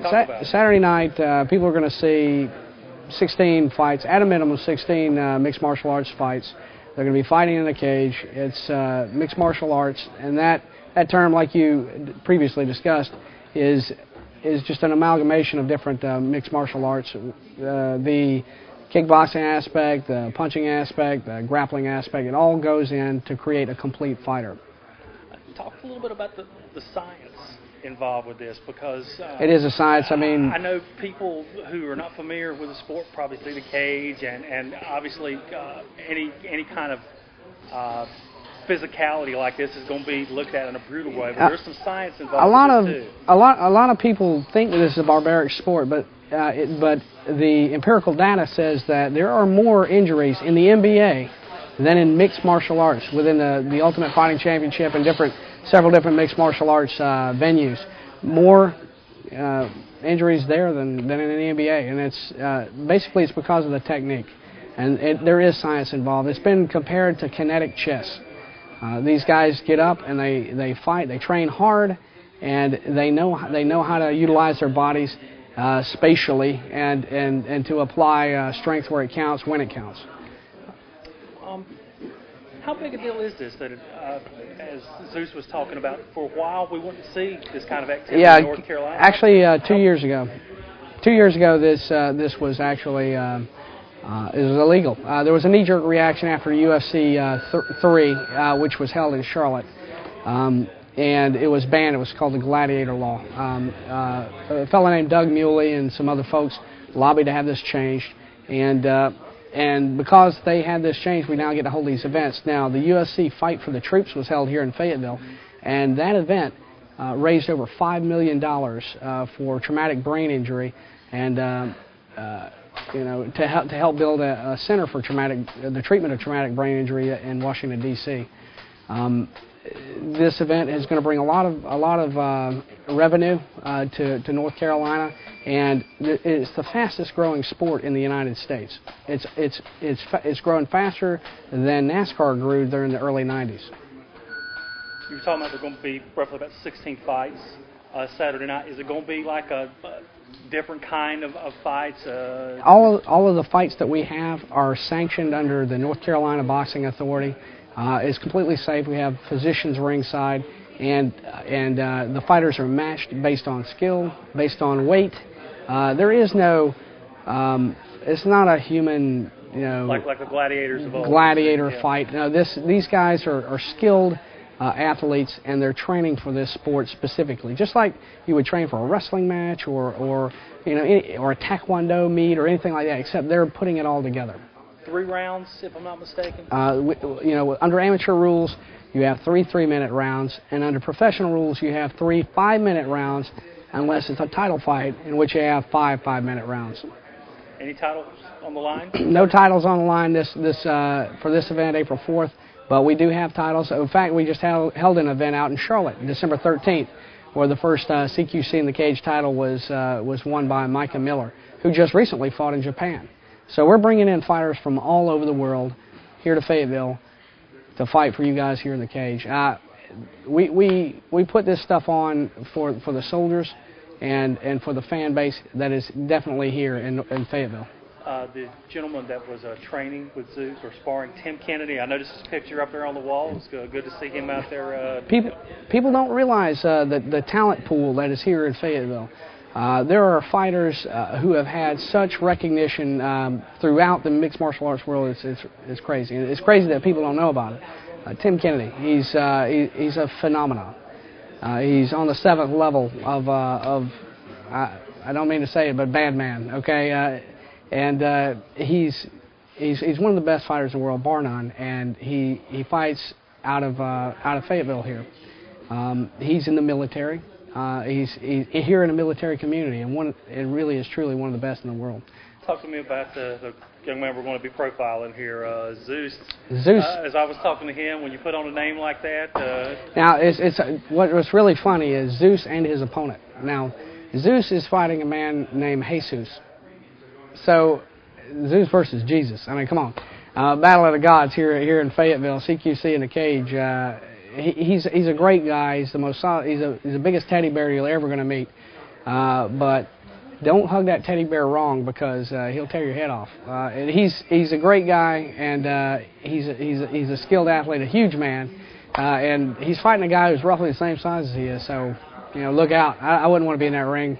Talk about it. Saturday night, people are going to see 16 fights, at a minimum 16 mixed martial arts fights. They're going to be fighting in a cage. It's mixed martial arts, and that term, like you previously discussed, is just an amalgamation of different mixed martial arts. The kickboxing aspect, the punching aspect, the grappling aspect, it all goes in to create a complete fighter. Talk a little bit about the science involved with this, because it is a science. I mean, I know people who are not familiar with the sport probably see the cage, and obviously any kind of physicality like this is going to be looked at in a brutal way. But there's some science involved with this too. A lot of people think that this is a barbaric sport, but the empirical data says that there are more injuries in the NBA than in mixed martial arts within the Ultimate Fighting Championship and several different mixed martial arts venues. More injuries there than in the NBA, and it's basically it's because of the technique, and there is science involved. It's been compared to kinetic chess. These guys get up and they fight. They train hard, and they know how to utilize their bodies spatially and to apply strength where it counts when it counts. How big a deal is this that, as Zeus was talking about, for a while we wouldn't see this kind of activity in North Carolina? Actually, 2 years ago. 2 years ago, this was actually it was illegal. There was a knee-jerk reaction after UFC 3, which was held in Charlotte, and it was banned. It was called the Gladiator Law. A fellow named Doug Muley and some other folks lobbied to have this changed, and because they had this change, we now get to hold these events. Now, the UFC Fight for the Troops was held here in Fayetteville, and that event raised over $5 million for traumatic brain injury, and to help build a center for the treatment of traumatic brain injury in Washington, D.C. This event is going to bring a lot of revenue to North Carolina, and it's the fastest growing sport in the United States. It's growing faster than NASCAR grew during the early 90s. You were talking about there's going to be roughly about 16 fights Saturday night. Is it going to be like a different kind of fights? All of the fights that we have are sanctioned under the North Carolina Boxing Authority. It's completely safe. We have physicians ringside, and the fighters are matched based on skill, based on weight. There is no, it's not a human, like the gladiators of old. Gladiator fight. No, these guys are skilled athletes, and they're training for this sport specifically, just like you would train for a wrestling match or or a taekwondo meet or anything like that. Except they're putting it all together. 3 rounds, if I'm not mistaken? Under amateur rules, you have 3 3-minute rounds, and under professional rules, you have 3 5-minute rounds, unless it's a title fight, in which you have 5 5-minute rounds. Any titles on the line? No titles on the line for this event, April 4th, but we do have titles. In fact, we just held an event out in Charlotte, December 13th, where the first CQC in the cage title was won by Micah Miller, who just recently fought in Japan. So we're bringing in fighters from all over the world here to Fayetteville to fight for you guys here in the cage. We put this stuff on for the soldiers and for the fan base that is definitely here in Fayetteville. The gentleman that was training with Zeus or sparring, Tim Kennedy, I noticed his picture up there on the wall. It's good to see him out there. People don't realize the talent pool that is here in Fayetteville. There are fighters who have had such recognition throughout the mixed martial arts world. It's crazy. It's crazy that people don't know about it. Tim Kennedy, he's a phenomenon. He's on the 7th level of I don't mean to say it, but bad man. Okay, and he's one of the best fighters in the world, bar none. And he fights out of Fayetteville here. He's in the military. He's here in a military community, and it really is truly one of the best in the world. Talk to me about the young man we're going to be profiling here, Zeus. Zeus. As I was talking to him, when you put on a name like that. Now, what's really funny is Zeus and his opponent. Now, Zeus is fighting a man named Jesus. So, Zeus versus Jesus. I mean, come on. Battle of the Gods here in Fayetteville, CQC in the cage. He's a great guy. He's the most solid. He's the biggest teddy bear you're ever going to meet. But don't hug that teddy bear wrong, because he'll tear your head off. And he's a great guy, and he's a skilled athlete, a huge man, and he's fighting a guy who's roughly the same size as he is. So, look out. I wouldn't want to be in that ring.